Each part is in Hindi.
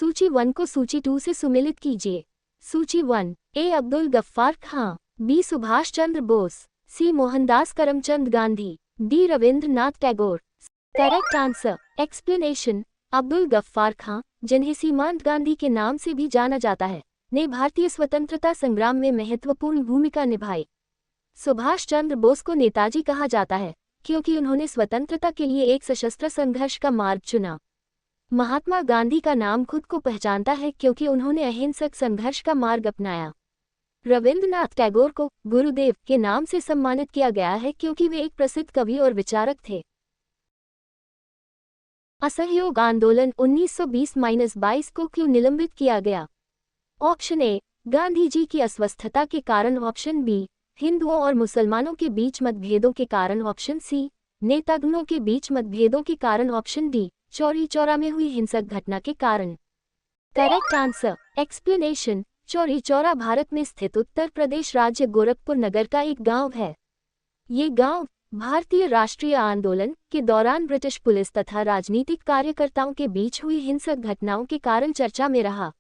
सूची 1 को सूची 2 से सुमेलित कीजिए। सूची 1, A Abdul Gaffar Khan, B Subhash Chandra Bose, C Mohandas Karamchand Gandhi, D Rabindranath Tagore. Correct answer. Explanation. Abdul Gaffar Khan, जिन्हें सीमांत गांधी के नाम से भी जाना जाता है, ने भारतीय स्वतंत्रता संग्राम में महत्वपूर्ण भूमिका निभाई। सुभाष चंद्र बोस को नेताजी कहा जाता है क्योंकि उन्होंने स्वतंत्रता के लिए एक सशस्त्र संघर्ष का मार्ग चुना। महात्मा गांधी का नाम खुद को पहचानता है क्योंकि उन्होंने अहिंसक संघर्ष का मार्ग अपनाया। रविंद्रनाथ टैगोर को गुरुदेव के नाम से सम्मानित किया गया है क्योंकि वे एक प्रसिद्ध कवि और विचारक थे। असहयोग आंदोलन 1920-22 को क्यों निलंबित किया गया? ऑप्शन ए, गांधी जी की अस्वस्थता के कारण। ऑप्शन बी, हिंदुओं और मुसलमानों के बीच मतभेदों के कारण। ऑप्शन सी, नेतागणों के बीच मतभेदों के कारण। ऑप्शन डी, चौरी चौरा में हुई हिंसक घटना के कारण। Correct answer. Explanation. Chauri Chaura Bharat में स्थित उत्तर प्रदेश राज्य गोरखपुर नगर का एक गांव है। ये गांव भारतीय राष्ट्रीय आंदोलन के दौरान ब्रिटिश पुलिस तथा राजनीतिक कार्यकर्ताओं के बीच हुई हिंसक घटनाओं के कारण चर्चा में रहा।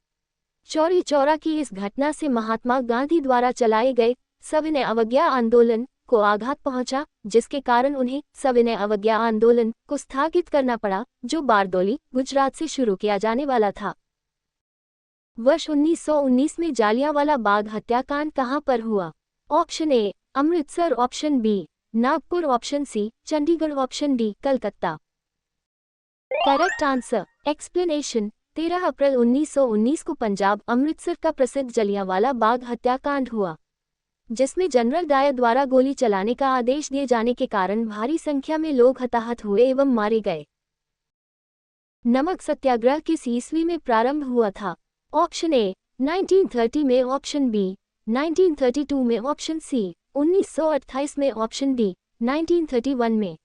चौरी चौरा की इस घटना से महात्मा गांधी द्वारा चलाए गए सविनय अवज्ञा आंदोलन को आघात पहुंचा, जिसके कारण उन्हें सविनय अवज्ञा आंदोलन को स्थगित करना पड़ा, जो बारदौली, गुजरात से शुरू किया जाने वाला था। वर्ष 1919 में जालियांवाला बाग हत्याकांड कहां पर हुआ? Option A, Amritsar. Option B, Nagpur. Option C, Chandigarh. Option D, Calcutta. Correct answer. Explanation. 13 अप्रैल 1919 को पंजाब अमृतसर का प्रसिद्ध जलियांवाला बाग हत्याकांड हुआ, जिसमें जनरल डायर द्वारा गोली चलाने का आदेश दिए जाने के कारण भारी संख्या में लोग हताहत हुए एवं मारे गए। नमक सत्याग्रह किस ईस्वी में प्रारंभ हुआ था? ऑप्शन ए, 1930 में। ऑप्शन बी, 1932 में। ऑप्शन सी, 1928 में। ऑप्शन डी, 1931 में।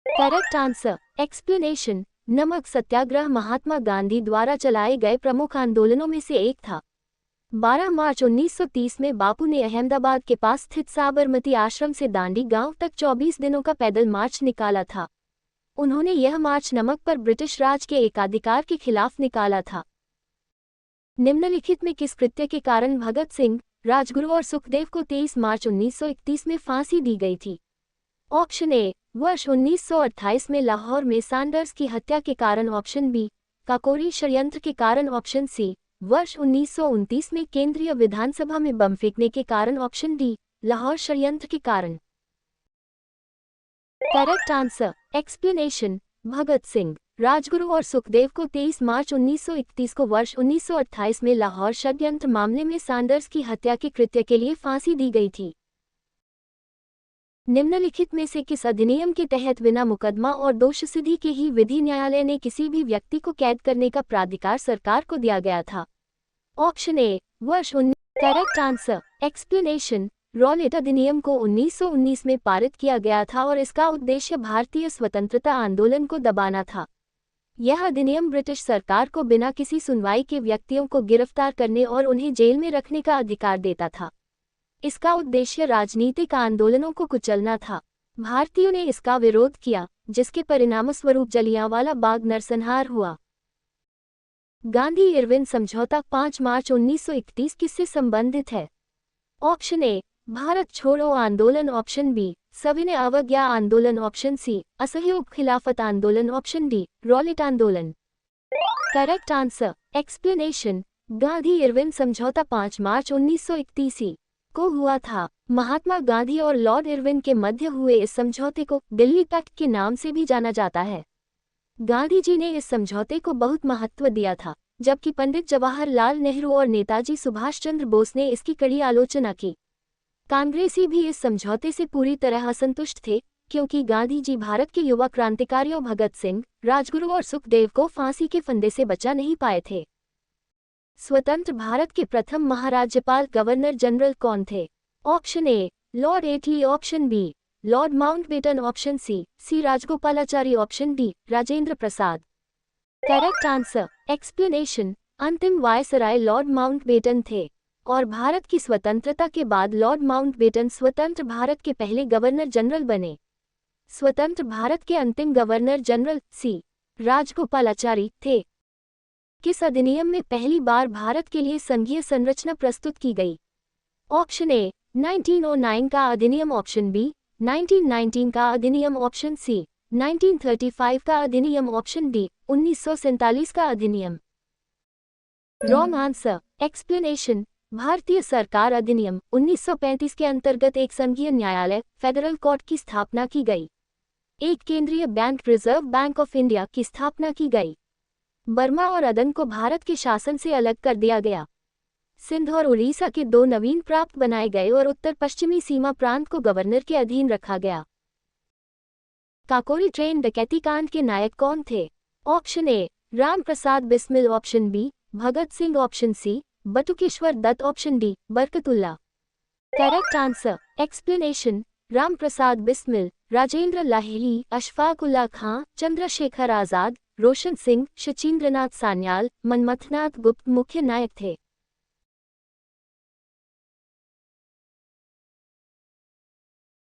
Correct answer. एक्सप्लेनेशन। नमक सत्याग्रह महात्मा गांधी द्वारा चलाए गए प्रमुख आंदोलनों में से एक था। 12 मार्च 1930 में बापू ने अहमदाबाद के पास स्थित साबरमती आश्रम से दांडी गांव तक 24 दिनों का पैदल मार्च निकाला था। उन्होंने यह मार्च नमक पर ब्रिटिश राज के एकाधिकार के खिलाफ निकाला था। निम्नलिखित में किस कृत्य के कारण भगत सिंह, राजगुरु और सुखदेव को 23 मार्च 1931 में फांसी दी गई थी? ऑप्शन ए, वर्ष 1928 में लाहौर में सैंडर्स की हत्या के कारण। ऑप्शन बी, काकोरी षड्यंत्र के कारण। ऑप्शन सी, वर्ष 1929 में केंद्रीय विधानसभा में बम फेंकने के कारण। ऑप्शन डी, लाहौर षड्यंत्र के कारण। Correct answer. Explanation. Bhagat Singh, Rajguru और सुखदेव को 23 मार्च 1931 को वर्ष 1928 में लाहौर षड्यंत्र मामले में सैंडर्स की हत्या के कृत्य के लिए फांसी दी गई थी। निम्नलिखित में से किस अधिनियम के तहत बिना मुकदमा और दोषसिद्धि के ही विधि न्यायालय ने किसी भी व्यक्ति को कैद करने का प्राधिकार सरकार को दिया गया था? ऑप्शन ए, वर्ष 19। Correct answer. एक्सप्लेनेशन। रॉलेट अधिनियम को 1919 में पारित किया गया था और इसका उद्देश्य भारतीय स्वतंत्रता आंदोलन को दबाना था। यह अधिनियम ब्रिटिश सरकार को बिना किसी सुनवाई के व्यक्तियों को गिरफ्तार करने और उन्हें जेल में रखने का अधिकार देता था। इसका उद्देश्य राजनीतिक आंदोलनों को कुचलना था। भारतीयों ने इसका विरोध किया, जिसके परिणामस्वरूप जलियांवाला बाग नरसंहार हुआ। गांधी इरविन समझौता 5 मार्च 1931 किससे संबंधित है? ऑप्शन ए, भारत छोड़ो आंदोलन। ऑप्शन बी, सविनय अवज्ञा आंदोलन। ऑप्शन सी, असहयोग खिलाफत आंदोलन। ऑप्शन डी, रॉलेट आंदोलन। Correct answer. Explanation. Gandhi Irwin समझौता 5 मार्च 1931 को हुआ था। महात्मा गांधी और लॉर्ड इरविन के मध्य हुए इस समझौते को दिल्ली पैक्ट के नाम से भी जाना जाता है। गांधी जी ने इस समझौते को बहुत महत्व दिया था, जबकि पंडित जवाहरलाल नेहरू और नेताजी सुभाष चंद्र बोस ने इसकी कड़ी आलोचना की। कांग्रेसी भी इस समझौते से पूरी तरह असंतुष्ट थे, क्योंकि गांधी जी भारत के युवा क्रांतिकारियों भगत सिंह, राजगुरु और सुखदेव को फांसी के फंदे से बचा नहीं पाए थे। स्वतंत्र भारत के प्रथम महाराज्यपाल गवर्नर जनरल कौन थे? Option A, Lord Attlee. Option B, Lord Mountbatten. Option C Rajagopalachari. Option D, Rajendra Prasad. Correct answer. Explanation. अंतिम वायसराय लॉर्ड माउंटबेटन थे और भारत की स्वतंत्रता के बाद लॉर्ड माउंटबेटन स्वतंत्र भारत के पहले गवर्नर जनरल बने। स्वतंत्र भारत के अंतिम गवर्नर जनरल सी राजगोपालाचारी थे। किस अधिनियम में पहली बार भारत के लिए संघीय संरचना प्रस्तुत की गई? ऑप्शन ए 1909 का अधिनियम, ऑप्शन बी 1919 का अधिनियम, ऑप्शन सी 1935 का अधिनियम, ऑप्शन डी 1947 का अधिनियम। Wrong answer. एक्सप्लेनेशन। भारतीय सरकार अधिनियम 1935 के अंतर्गत एक संघीय न्यायालय फेडरल कोर्ट की स्थापना की गई। एक केंद्रीय bank reserve bank of India की स्थापना की गई। बर्मा और अदन को भारत के शासन से अलग कर दिया गया। सिंध और उड़ीसा के 2 नवीन प्रांत बनाए गए और उत्तर पश्चिमी सीमा प्रांत को गवर्नर के अधीन रखा गया। काकोरी ट्रेन डकैती कांड के नायक कौन थे? Option A Ram Prasad Bismil, option B Bhagat Singh, option C Batukeshwar Dutt, option D Barkatullah. Correct answer. Explanation. Ram Prasad Bismil, Rajendra Lahiri, Ashfaq Ullah Khan, Chandrashekhar Azad, Roshan Singh, Sachindranath Sanyal, Manmathnath Gupta मुख्य नायक थे।